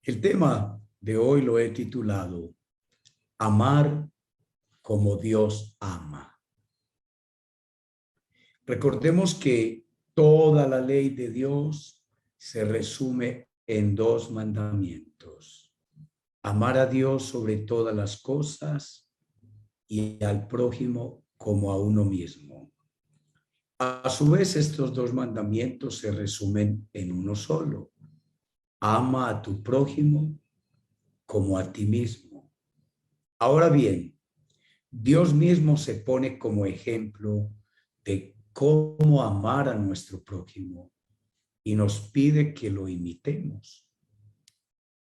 El tema de hoy lo he titulado Amar como Dios ama. Recordemos que toda la ley de Dios se resume en dos mandamientos: amar a Dios sobre todas las cosas y al prójimo como a uno mismo. A su vez, estos dos mandamientos se resumen en uno solo: ama a tu prójimo como a ti mismo. Ahora bien, Dios mismo se pone como ejemplo de cómo amar a nuestro prójimo y nos pide que lo imitemos.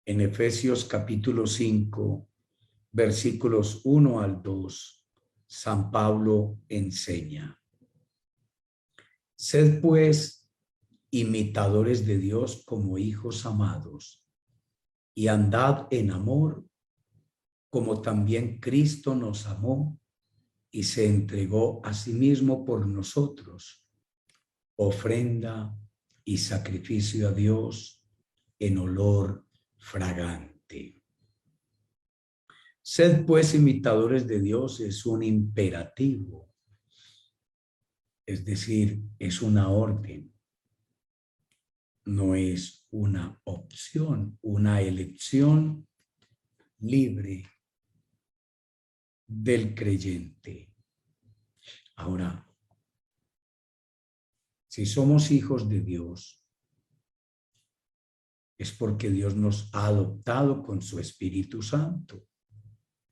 En Efesios capítulo 5, versículos 1 al 2, San Pablo enseña: Sed pues imitadores de Dios como hijos amados, y andad en amor, como también Cristo nos amó y se entregó a sí mismo por nosotros, ofrenda y sacrificio a Dios en olor fragante. Sed pues imitadores de Dios es un imperativo, es decir, es una orden, no es una opción, una elección libre del creyente. Ahora, si somos hijos de Dios, es porque Dios nos ha adoptado con su Espíritu Santo.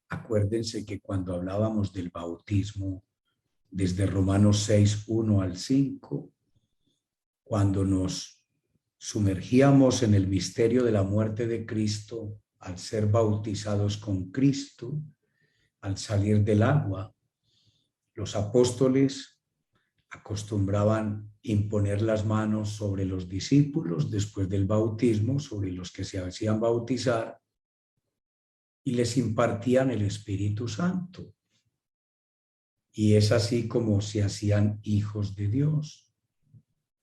Acuérdense que cuando hablábamos del bautismo, desde Romanos 6, 1 al 5, cuando nos sumergíamos en el misterio de la muerte de Cristo, al ser bautizados con Cristo, al salir del agua, los apóstoles acostumbraban imponer las manos sobre los discípulos después del bautismo, sobre los que se hacían bautizar, y les impartían el Espíritu Santo. Y es así como se hacían hijos de Dios.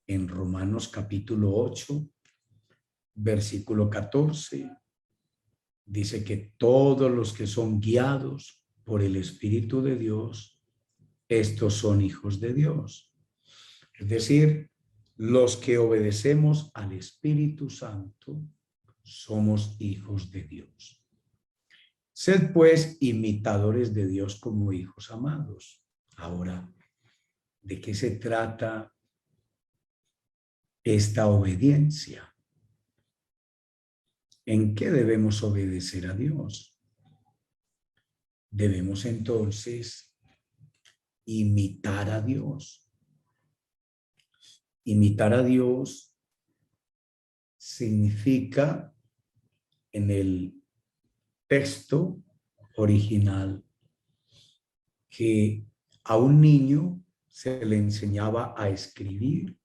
En Romanos capítulo 8, versículo 14, dice que todos los que son guiados por el Espíritu de Dios, estos son hijos de Dios. Es decir, los que obedecemos al Espíritu Santo somos hijos de Dios. Sed pues imitadores de Dios como hijos amados. Ahora, ¿de qué se trata esta obediencia? ¿En qué debemos obedecer a Dios? Debemos entonces imitar a Dios. Imitar a Dios significa, en el texto original, que a un niño se le enseñaba a escribir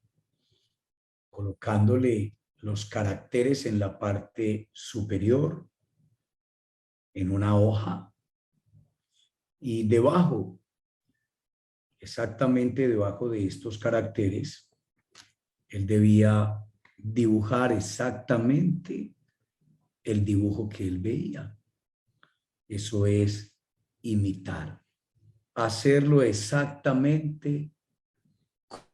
colocándole los caracteres en la parte superior, en una hoja, y debajo, exactamente debajo de estos caracteres, él debía dibujar exactamente el dibujo que él veía. Eso es imitar, hacerlo exactamente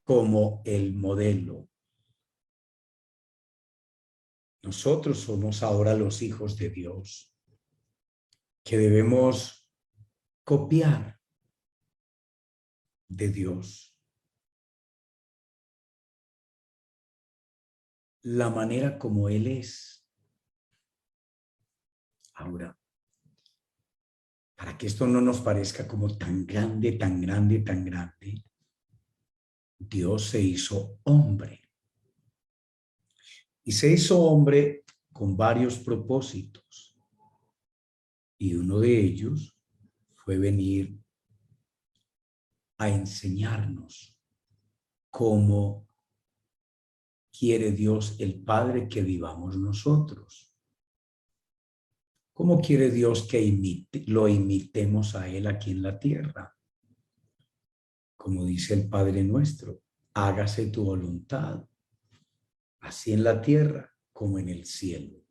como el modelo. Nosotros somos ahora los hijos de Dios, que debemos copiar de Dios la manera como Él es. Ahora, para que esto no nos parezca como tan grande, tan grande, tan grande, Dios se hizo hombre. Y se hizo hombre con varios propósitos. Y uno de ellos fue venir a enseñarnos cómo quiere Dios el Padre que vivamos nosotros. ¿Cómo quiere Dios que lo imitemos a Él aquí en la tierra? Como dice el Padre nuestro, hágase tu voluntad, así en la tierra como en el cielo.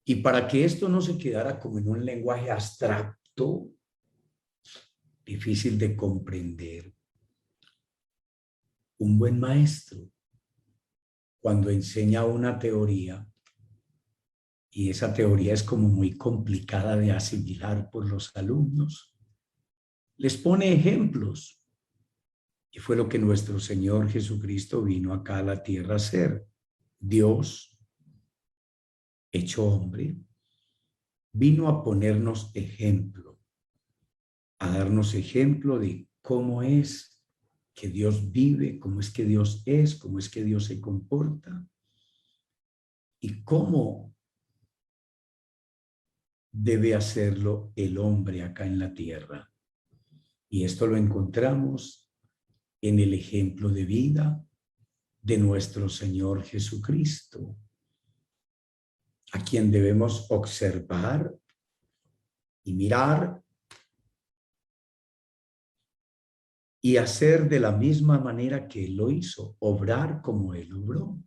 Y para que esto no se quedara como en un lenguaje abstracto, difícil de comprender, un buen maestro, cuando enseña una teoría, y esa teoría es como muy complicada de asimilar por los alumnos, les pone ejemplos. Y fue lo que nuestro Señor Jesucristo vino acá a la tierra a hacer. Dios, hecho hombre, vino a ponernos ejemplo, a darnos ejemplo de cómo es que Dios vive, cómo es que Dios es, cómo es que Dios se comporta y cómo debe hacerlo el hombre acá en la tierra. Y esto lo encontramos en el ejemplo de vida de nuestro Señor Jesucristo, a quien debemos observar y mirar y hacer de la misma manera que Él lo hizo, obrar como Él obró,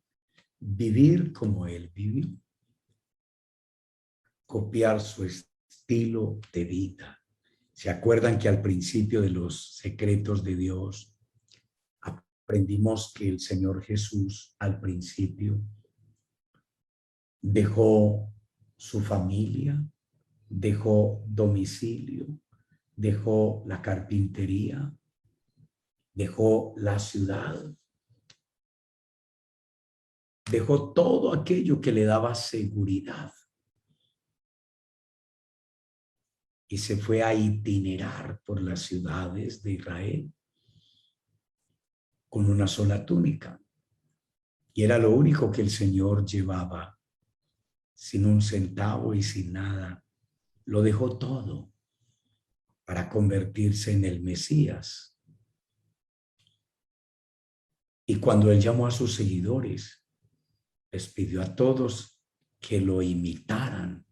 vivir como Él vivió, copiar su estilo de vida. ¿Se acuerdan que al principio de los secretos de Dios aprendimos que el Señor Jesús al principio dejó su familia, dejó domicilio, dejó la carpintería, dejó la ciudad, dejó todo aquello que le daba seguridad y se fue a itinerar por las ciudades de Israel con una sola túnica. Y era lo único que el Señor llevaba, sin un centavo y sin nada. Lo dejó todo para convertirse en el Mesías. Y cuando Él llamó a sus seguidores, les pidió a todos que lo imitaran,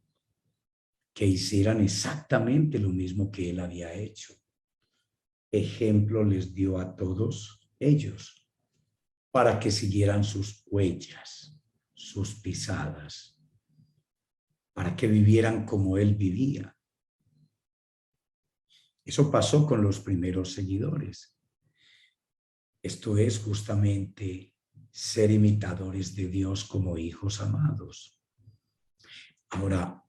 que hicieran exactamente lo mismo que Él había hecho. Ejemplo les dio a todos ellos para que siguieran sus huellas, sus pisadas, para que vivieran como Él vivía. Eso pasó con los primeros seguidores. Esto es justamente ser imitadores de Dios como hijos amados. Ahora,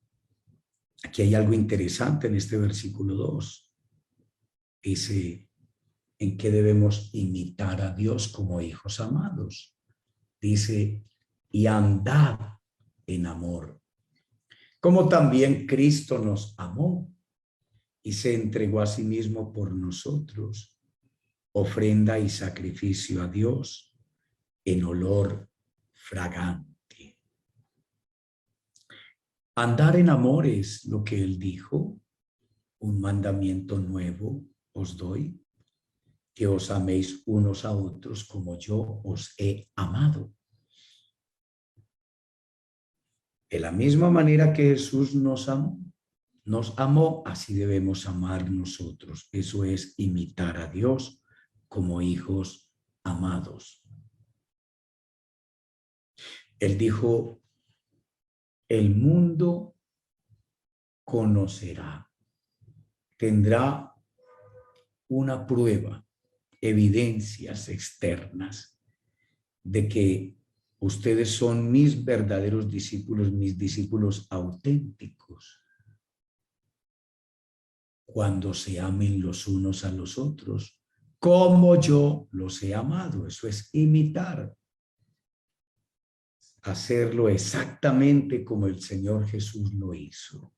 aquí hay algo interesante en este versículo 2. Dice, ¿en qué debemos imitar a Dios como hijos amados? Dice, y andad en amor, como también Cristo nos amó y se entregó a sí mismo por nosotros, ofrenda y sacrificio a Dios en olor fragante. Andar en amor es lo que Él dijo, un mandamiento nuevo os doy, que os améis unos a otros como yo os he amado. De la misma manera que Jesús nos amó, así debemos amar nosotros. Eso es imitar a Dios como hijos amados. Él dijo, el mundo conocerá, tendrá una prueba, evidencias externas de que ustedes son mis verdaderos discípulos, mis discípulos auténticos, cuando se amen los unos a los otros, como yo los he amado. Eso es imitar, hacerlo exactamente como el Señor Jesús lo hizo.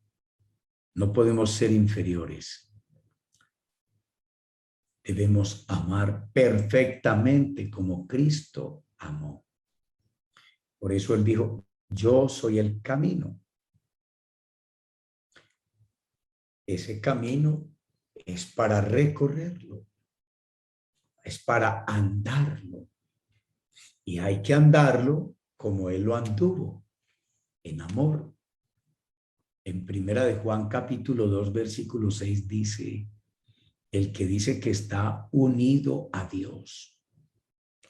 No podemos ser inferiores. Debemos amar perfectamente como Cristo amó. Por eso Él dijo, yo soy el camino. Ese camino es para recorrerlo, es para andarlo. Y hay que andarlo como Él lo anduvo, en amor. En Primera de Juan capítulo 2 versículo 6 dice, el que dice que está unido a Dios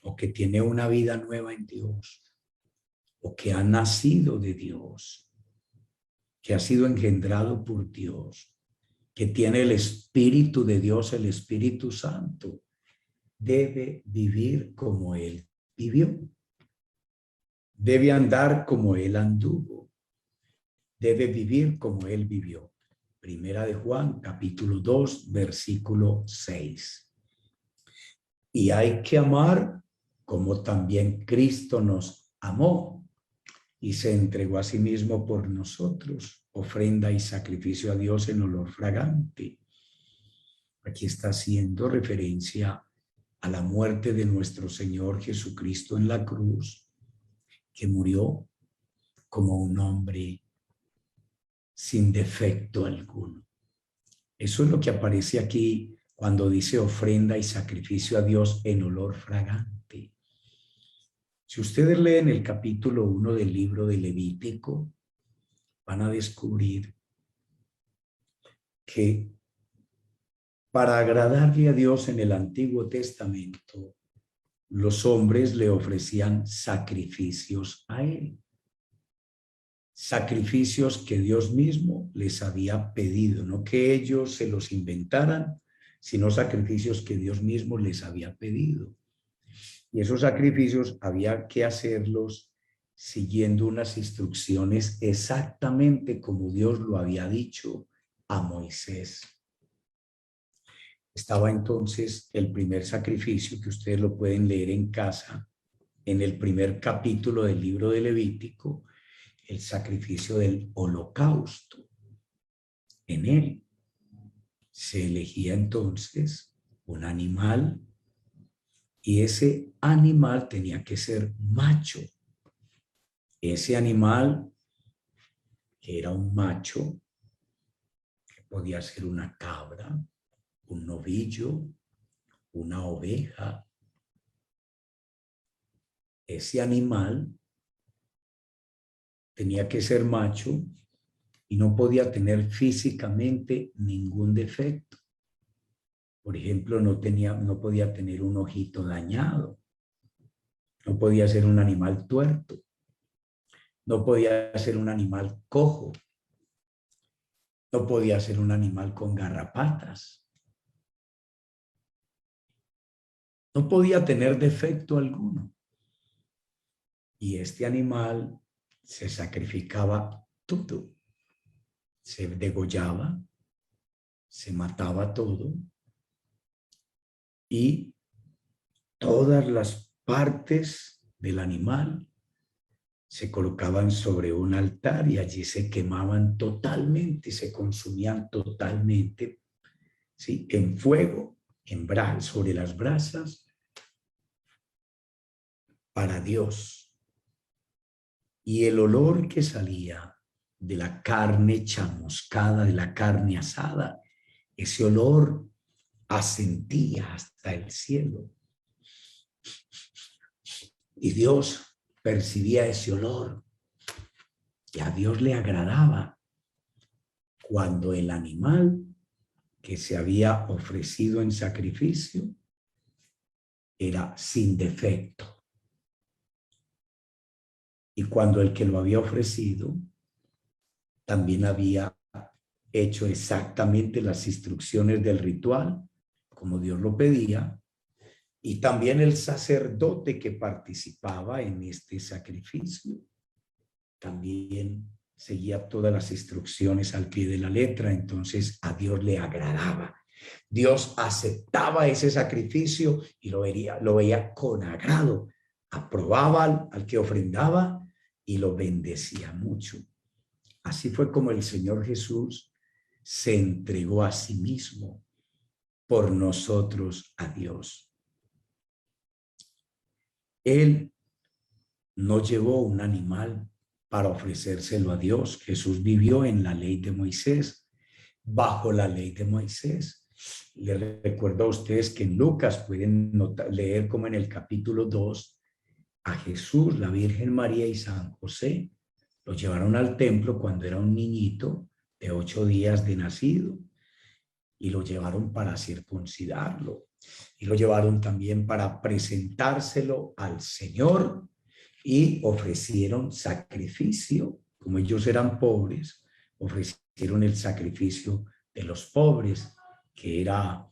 o que tiene una vida nueva en Dios o que ha nacido de Dios que ha sido engendrado por Dios, que tiene el Espíritu de Dios, el Espíritu Santo, debe vivir como Él vivió. Debe andar como Él anduvo. Debe vivir como Él vivió. Primera de Juan, capítulo 2, versículo 6. Y hay que amar como también Cristo nos amó y se entregó a sí mismo por nosotros, ofrenda y sacrificio a Dios en olor fragante. Aquí está haciendo referencia a la muerte de nuestro Señor Jesucristo en la cruz, que murió como un hombre sin defecto alguno. Eso es lo que aparece aquí cuando dice ofrenda y sacrificio a Dios en olor fragante. Si ustedes leen el capítulo 1 del libro de Levítico, van a descubrir que para agradarle a Dios en el Antiguo Testamento, los hombres le ofrecían sacrificios a Él. Sacrificios que Dios mismo les había pedido, no que ellos se los inventaran, sino sacrificios que Dios mismo les había pedido. Y esos sacrificios había que hacerlos siguiendo unas instrucciones exactamente como Dios lo había dicho a Moisés. Estaba entonces el primer sacrificio, que ustedes lo pueden leer en casa, en el primer capítulo del libro de Levítico, el sacrificio del holocausto. En él se elegía entonces un animal y ese animal tenía que ser macho. Ese animal, que era un macho, que podía ser una cabra, un novillo, una oveja. Ese animal tenía que ser macho y no podía tener físicamente ningún defecto. Por ejemplo, no podía tener un ojito dañado, no podía ser un animal tuerto, no podía ser un animal cojo, no podía ser un animal con garrapatas, no podía tener defecto alguno. Y este animal se sacrificaba todo, se degollaba, se mataba todo y todas las partes del animal se colocaban sobre un altar y allí se quemaban totalmente, se consumían totalmente, ¿sí? En fuego, sobre las brasas, para Dios. Y el olor que salía de la carne chamuscada, de la carne asada, ese olor ascendía hasta el cielo. Y Dios percibía ese olor y a Dios le agradaba cuando el animal que se había ofrecido en sacrificio era sin defecto. Y cuando el que lo había ofrecido también había hecho exactamente las instrucciones del ritual, como Dios lo pedía, y también el sacerdote que participaba en este sacrificio también seguía todas las instrucciones al pie de la letra. Entonces a Dios le agradaba. Dios aceptaba ese sacrificio y lo veía con agrado. Aprobaba al que ofrendaba y lo bendecía mucho. Así fue como el Señor Jesús se entregó a sí mismo por nosotros a Dios. Él no llevó un animal para ofrecérselo a Dios. Jesús vivió en la ley de Moisés, bajo la ley de Moisés. Les recuerdo a ustedes que en Lucas pueden leer como en el capítulo 2, a Jesús, la Virgen María y San José lo llevaron al templo cuando era un niñito de 8 días de nacido y lo llevaron para circuncidarlo y lo llevaron también para presentárselo al Señor y ofrecieron sacrificio. Como ellos eran pobres, ofrecieron el sacrificio de los pobres, que era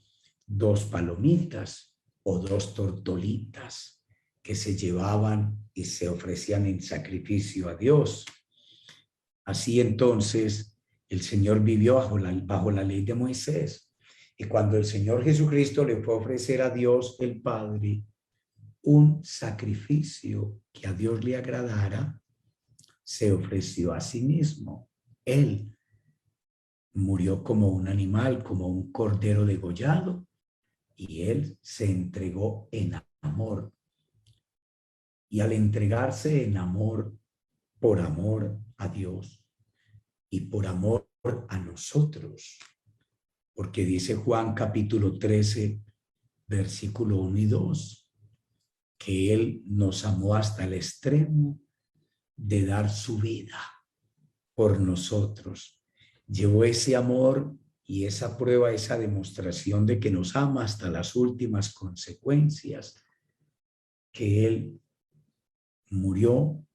2 palomitas o 2 tortolitas que se llevaban y se ofrecían en sacrificio a Dios. Así entonces el Señor vivió bajo la ley de Moisés. Y cuando el Señor Jesucristo le fue a ofrecer a Dios el Padre un sacrificio que a Dios le agradara, se ofreció a sí mismo. Él murió como un animal, como un cordero degollado, y él se entregó en amor. Y al entregarse en amor, por amor a Dios y por amor a nosotros, porque dice Juan capítulo 13, versículo 1 y 2, que Él nos amó hasta el extremo de dar su vida por nosotros. Llevó ese amor y esa prueba, esa demostración de que nos ama hasta las últimas consecuencias, que Él murió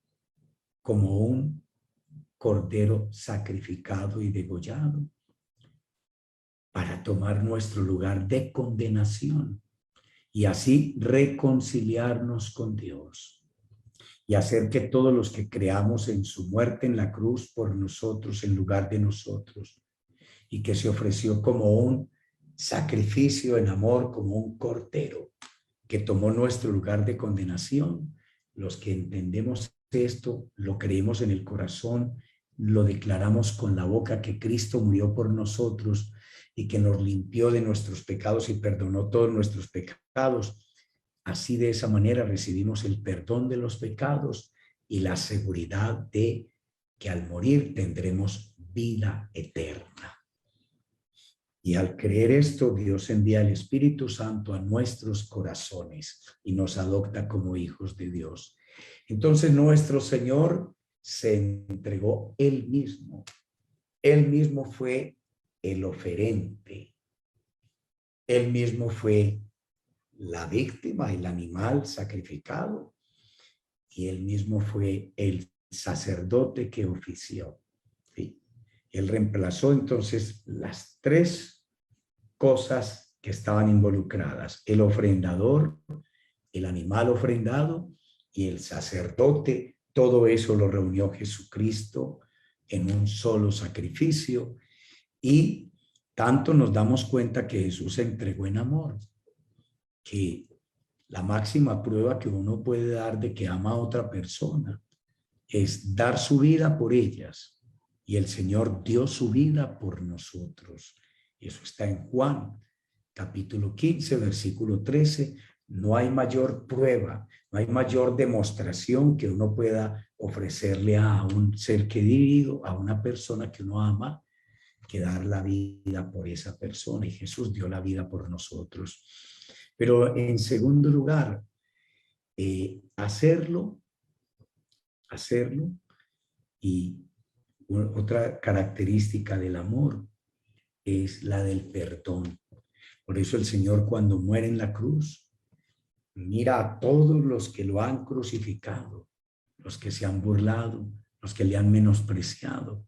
como un cordero sacrificado y degollado para tomar nuestro lugar de condenación y así reconciliarnos con Dios y hacer que todos los que creamos en su muerte en la cruz por nosotros, en lugar de nosotros, y que se ofreció como un sacrificio en amor, como un cordero que tomó nuestro lugar de condenación, los que entendemos esto, lo creemos en el corazón, lo declaramos con la boca que Cristo murió por nosotros y que nos limpió de nuestros pecados y perdonó todos nuestros pecados. Así de esa manera recibimos el perdón de los pecados y la seguridad de que al morir tendremos vida eterna. Y al creer esto, Dios envía el Espíritu Santo a nuestros corazones y nos adopta como hijos de Dios. Entonces nuestro Señor se entregó Él mismo. Él mismo fue el oferente. Él mismo fue la víctima, el animal sacrificado. Y Él mismo fue el sacerdote que ofició. ¿Sí? Él reemplazó entonces las 3 cosas que estaban involucradas: el ofrendador, el animal ofrendado y el sacerdote. Todo eso lo reunió Jesucristo en un solo sacrificio, y tanto nos damos cuenta que Jesús se entregó en amor, que la máxima prueba que uno puede dar de que ama a otra persona es dar su vida por ellas, y el Señor dio su vida por nosotros. Eso está en Juan capítulo 15, versículo 13. No hay mayor prueba, no hay mayor demostración que uno pueda ofrecerle a un ser querido, a una persona que uno ama, que dar la vida por esa persona. Y Jesús dio la vida por nosotros. Pero en segundo lugar, hacerlo, y otra característica del amor es la del perdón. Por eso el Señor, cuando muere en la cruz, mira a todos los que lo han crucificado, los que se han burlado, los que le han menospreciado,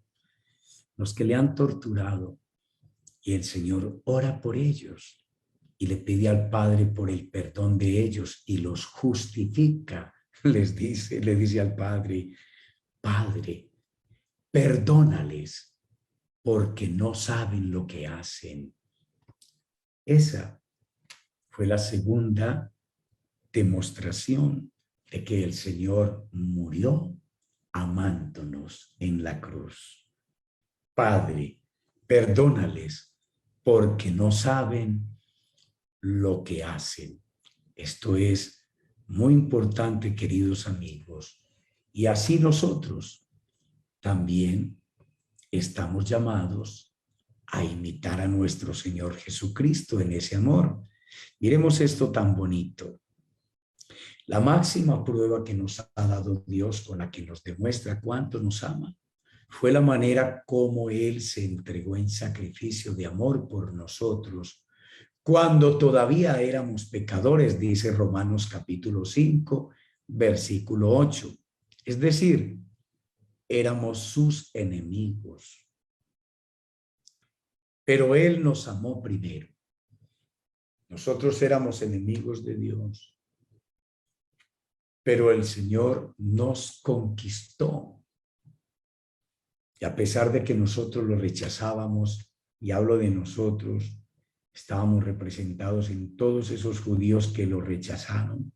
los que le han torturado, y el Señor ora por ellos y le pide al Padre por el perdón de ellos y los justifica. Le dice al Padre: Padre, perdónales porque no saben lo que hacen. Esa fue la segunda demostración de que el Señor murió amándonos en la cruz. Padre, perdónales porque no saben lo que hacen. Esto es muy importante, queridos amigos. Y así nosotros también estamos llamados a imitar a nuestro Señor Jesucristo en ese amor. Miremos esto tan bonito. La máxima prueba que nos ha dado Dios, con la que nos demuestra cuánto nos ama, fue la manera como Él se entregó en sacrificio de amor por nosotros, cuando todavía éramos pecadores, dice Romanos capítulo 5, versículo 8. Es decir, éramos sus enemigos. pero Él nos amó primero. Nosotros éramos enemigos de Dios, pero el Señor nos conquistó. Y a pesar de que nosotros lo rechazábamos, y hablo de nosotros, estábamos representados en todos esos judíos que lo rechazaron,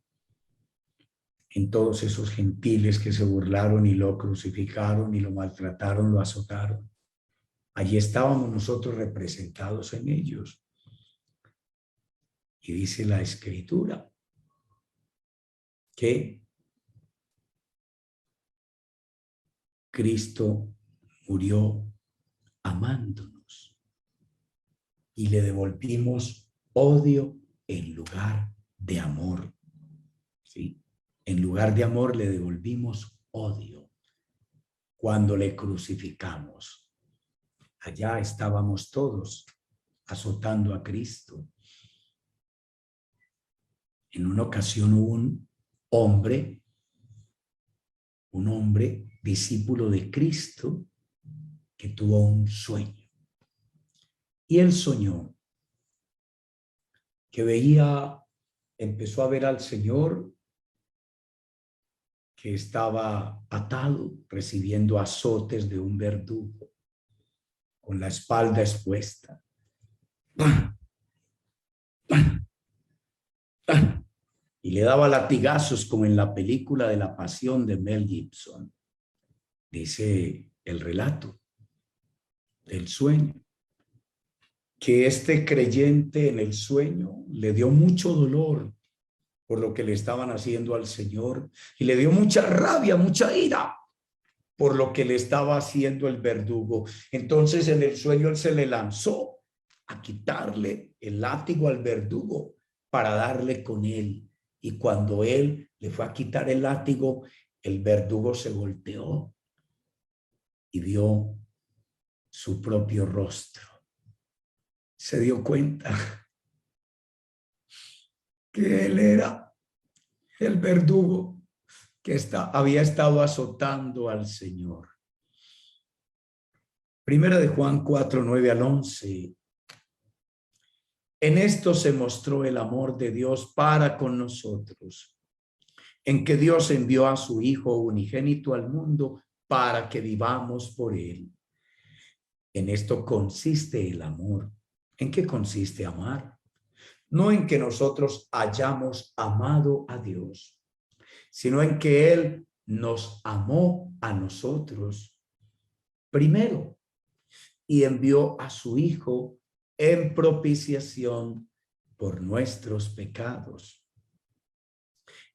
en todos esos gentiles que se burlaron y lo crucificaron y lo maltrataron, lo azotaron. Allí estábamos nosotros representados en ellos. Y dice la Escritura que Cristo murió amándonos y le devolvimos odio en lugar de amor. ¿Sí? En lugar de amor le devolvimos odio cuando le crucificamos. Allá estábamos todos azotando a Cristo. En una ocasión hubo un hombre discípulo de Cristo que tuvo un sueño. Y él soñó que empezó a ver al Señor que estaba atado, recibiendo azotes de un verdugo, con la espalda expuesta. ¡Pam! ¡Pam! ¡Pam! Y le daba latigazos como en la película de La Pasión de Mel Gibson. Dice el relato del sueño, que este creyente en el sueño le dio mucho dolor por lo que le estaban haciendo al Señor y le dio mucha rabia, mucha ira por lo que le estaba haciendo el verdugo. Entonces en el sueño él se le lanzó a quitarle el látigo al verdugo para darle con él. Y cuando él le fue a quitar el látigo, el verdugo se volteó y vio su propio rostro. Se dio cuenta que él era el verdugo que había estado azotando al Señor. Primera de Juan 4, 9 al 11. En esto se mostró el amor de Dios para con nosotros, en que Dios envió a su Hijo unigénito al mundo para que vivamos por él. En esto consiste el amor. ¿En qué consiste amar? No en que nosotros hayamos amado a Dios, sino en que Él nos amó a nosotros primero y envió a su Hijo en propiciación por nuestros pecados.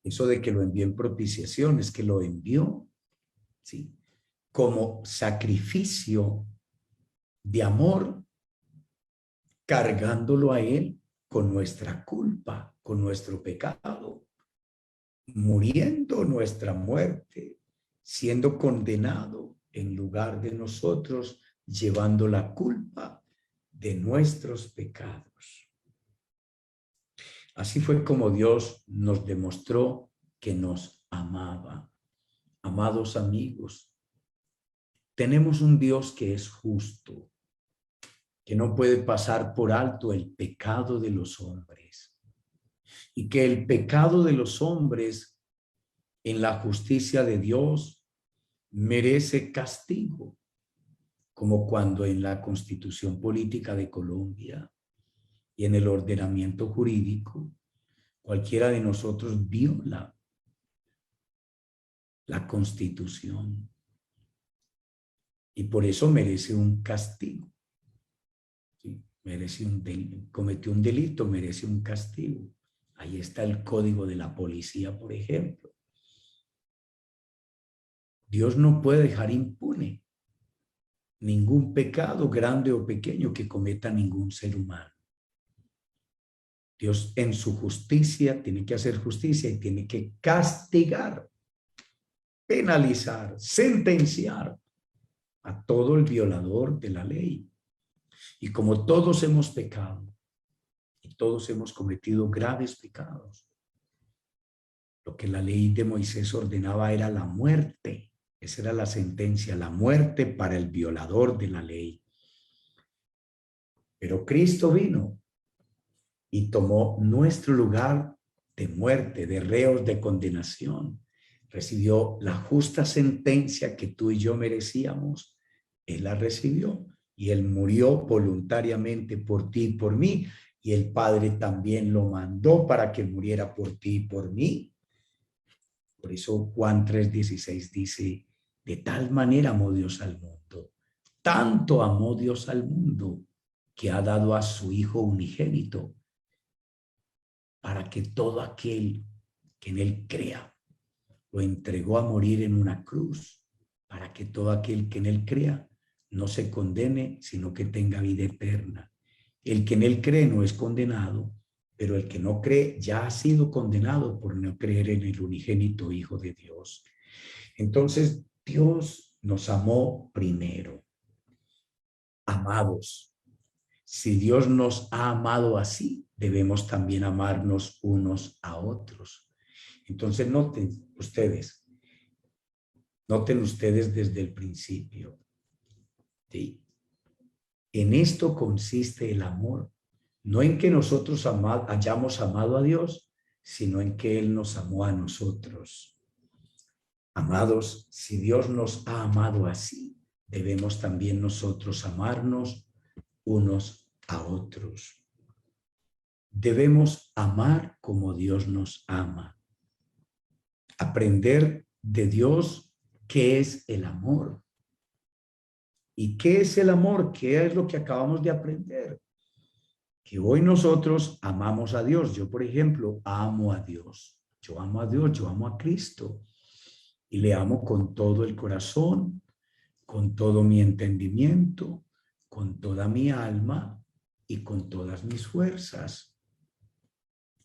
Eso de que lo envió en propiciación es que lo envió, ¿sí?, como sacrificio de amor, cargándolo a Él con nuestra culpa, con nuestro pecado, muriendo nuestra muerte, siendo condenado en lugar de nosotros, llevando la culpa de nuestros pecados. Así fue como Dios nos demostró que nos amaba. Amados amigos, tenemos un Dios que es justo, que no puede pasar por alto el pecado de los hombres, y que el pecado de los hombres en la justicia de Dios merece castigo, como cuando en la Constitución Política de Colombia y en el ordenamiento jurídico cualquiera de nosotros viola la Constitución y por eso merece un castigo. ¿Sí? Cometió un delito, merece un castigo. Ahí está el código de la policía, por ejemplo. Dios no puede dejar impune ningún pecado, grande o pequeño, que cometa ningún ser humano. Dios en su justicia tiene que hacer justicia y tiene que castigar, penalizar, sentenciar a todo el violador de la ley. Y como todos hemos pecado y todos hemos cometido graves pecados, lo que la ley de Moisés ordenaba era la muerte. Esa era la sentencia, la muerte para el violador de la ley. Pero Cristo vino y tomó nuestro lugar de muerte, de reos de condenación. Recibió la justa sentencia que tú y yo merecíamos. Él la recibió y Él murió voluntariamente por ti y por mí. Y el Padre también lo mandó para que muriera por ti y por mí. Por eso Juan 3:16 dice, de tal manera amó Dios al mundo, tanto amó Dios al mundo, que ha dado a su Hijo unigénito, para que todo aquel que en Él crea, lo entregó a morir en una cruz, para que todo aquel que en Él crea no se condene, sino que tenga vida eterna. El que en Él cree no es condenado, pero el que no cree ya ha sido condenado por no creer en el unigénito Hijo de Dios. Entonces, Dios nos amó primero. Amados, si Dios nos ha amado así, debemos también amarnos unos a otros. Entonces, noten ustedes desde el principio. ¿Sí? En esto consiste el amor, no en que nosotros hayamos amado a Dios, sino en que Él nos amó a nosotros. Amados, si Dios nos ha amado así, debemos también nosotros amarnos unos a otros. Debemos amar como Dios nos ama. Aprender de Dios qué es el amor. ¿Y qué es el amor? ¿Qué es lo que acabamos de aprender? Que hoy nosotros amamos a Dios. Yo, por ejemplo, amo a Dios. Yo amo a Dios, yo amo a Cristo. Y le amo con todo el corazón, con todo mi entendimiento, con toda mi alma y con todas mis fuerzas.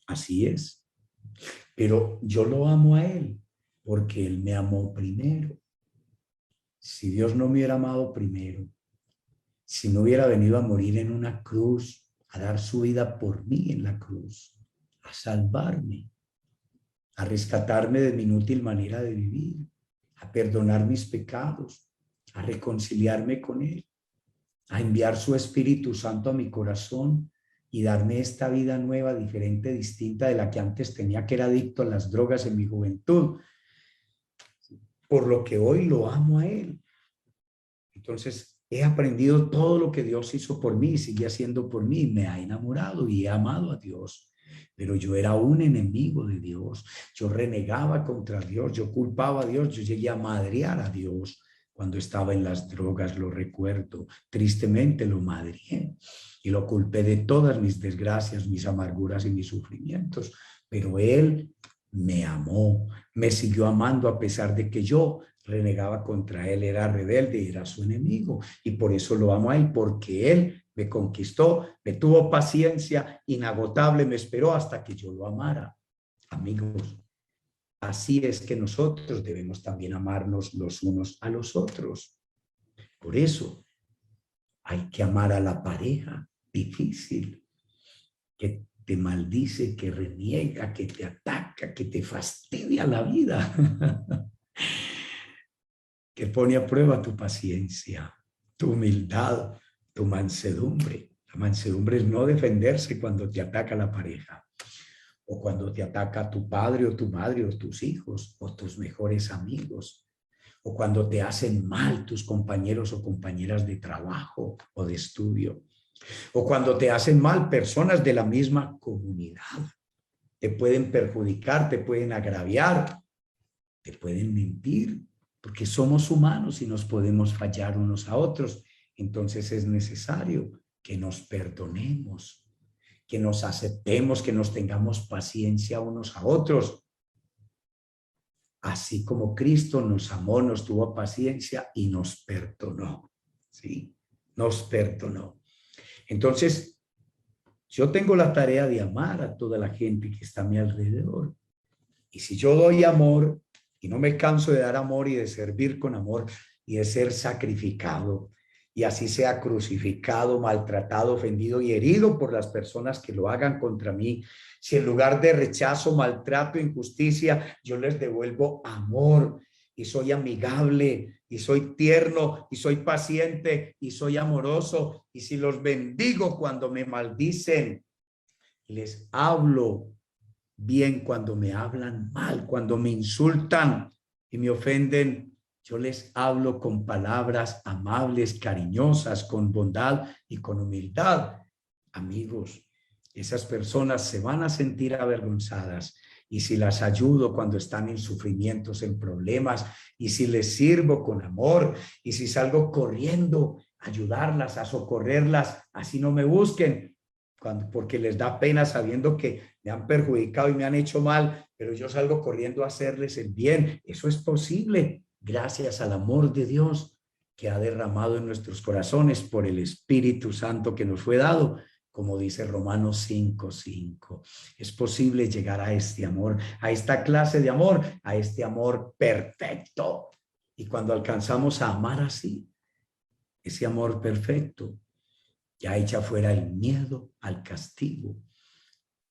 Así es. Pero yo lo amo a Él porque Él me amó primero. Si Dios no me hubiera amado primero, si no hubiera venido a morir en una cruz, a dar su vida por mí en la cruz, a salvarme, a rescatarme de mi inútil manera de vivir, a perdonar mis pecados, a reconciliarme con Él, a enviar su Espíritu Santo a mi corazón y darme esta vida nueva, diferente, distinta de la que antes tenía, que era adicto a las drogas en mi juventud, por lo que hoy lo amo a Él. Entonces, he aprendido todo lo que Dios hizo por mí y sigue haciendo por mí. Me ha enamorado y he amado a Dios. Pero yo era un enemigo de Dios. Yo renegaba contra Dios. Yo culpaba a Dios. Yo llegué a madrear a Dios cuando estaba en las drogas, lo recuerdo. Tristemente lo madreé y lo culpé de todas mis desgracias, mis amarguras y mis sufrimientos. Pero Él me amó, me siguió amando a pesar de que yo renegaba contra Él, era rebelde, era su enemigo. Y por eso lo amo a Él, porque Él me conquistó, me tuvo paciencia inagotable, me esperó hasta que yo lo amara. Amigos, así es que nosotros debemos también amarnos los unos a los otros. Por eso hay que amar a la pareja difícil, que te maldice, que reniega, que te ataca, que te fastidia la vida, que pone a prueba tu paciencia, tu humildad, tu mansedumbre. La mansedumbre es no defenderse cuando te ataca la pareja, o cuando te ataca tu padre o tu madre o tus hijos o tus mejores amigos, o cuando te hacen mal tus compañeros o compañeras de trabajo o de estudio, o cuando te hacen mal personas de la misma comunidad. Te pueden perjudicar, te pueden agraviar, te pueden mentir, porque somos humanos y nos podemos fallar unos a otros. Entonces es necesario que nos perdonemos, que nos aceptemos, que nos tengamos paciencia unos a otros. Así como Cristo nos amó, nos tuvo paciencia y nos perdonó. ¿Sí? Nos perdonó. Entonces, yo tengo la tarea de amar a toda la gente que está a mi alrededor. Y si yo doy amor y no me canso de dar amor y de servir con amor y de ser sacrificado, y así sea crucificado, maltratado, ofendido y herido por las personas que lo hagan contra mí, si en lugar de rechazo, maltrato, injusticia, yo les devuelvo amor y soy amigable y soy tierno y soy paciente y soy amoroso, y si los bendigo cuando me maldicen, les hablo bien cuando me hablan mal, cuando me insultan y me ofenden, yo les hablo con palabras amables, cariñosas, con bondad y con humildad. Amigos, esas personas se van a sentir avergonzadas, y si las ayudo cuando están en sufrimientos, en problemas, y si les sirvo con amor, y si salgo corriendo a ayudarlas, a socorrerlas, así no me busquen, porque les da pena sabiendo que me han perjudicado y me han hecho mal, pero yo salgo corriendo a hacerles el bien. Eso es posible gracias al amor de Dios que ha derramado en nuestros corazones por el Espíritu Santo que nos fue dado, como dice Romanos 5:5. Es posible llegar a este amor, a esta clase de amor, a este amor perfecto. Y cuando alcanzamos a amar así, ese amor perfecto, ya echa fuera el miedo al castigo,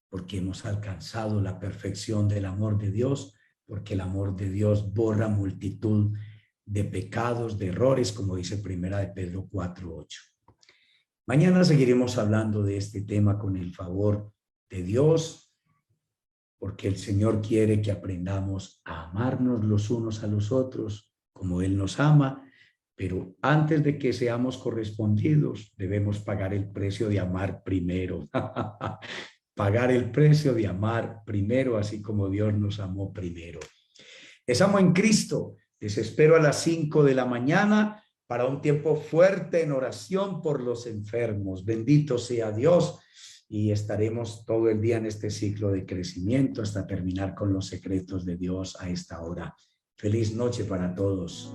porque hemos alcanzado la perfección del amor de Dios, porque el amor de Dios borra multitud de pecados, de errores, como dice Primera de Pedro 4:8. Mañana seguiremos hablando de este tema con el favor de Dios, porque el Señor quiere que aprendamos a amarnos los unos a los otros como Él nos ama. Pero antes de que seamos correspondidos, debemos pagar el precio de amar primero. Pagar el precio de amar primero, así como Dios nos amó primero. Les amo en Cristo. Les espero a las 5 de la mañana para un tiempo fuerte en oración por los enfermos. Bendito sea Dios. Y estaremos todo el día en este ciclo de crecimiento hasta terminar con los secretos de Dios a esta hora. Feliz noche para todos.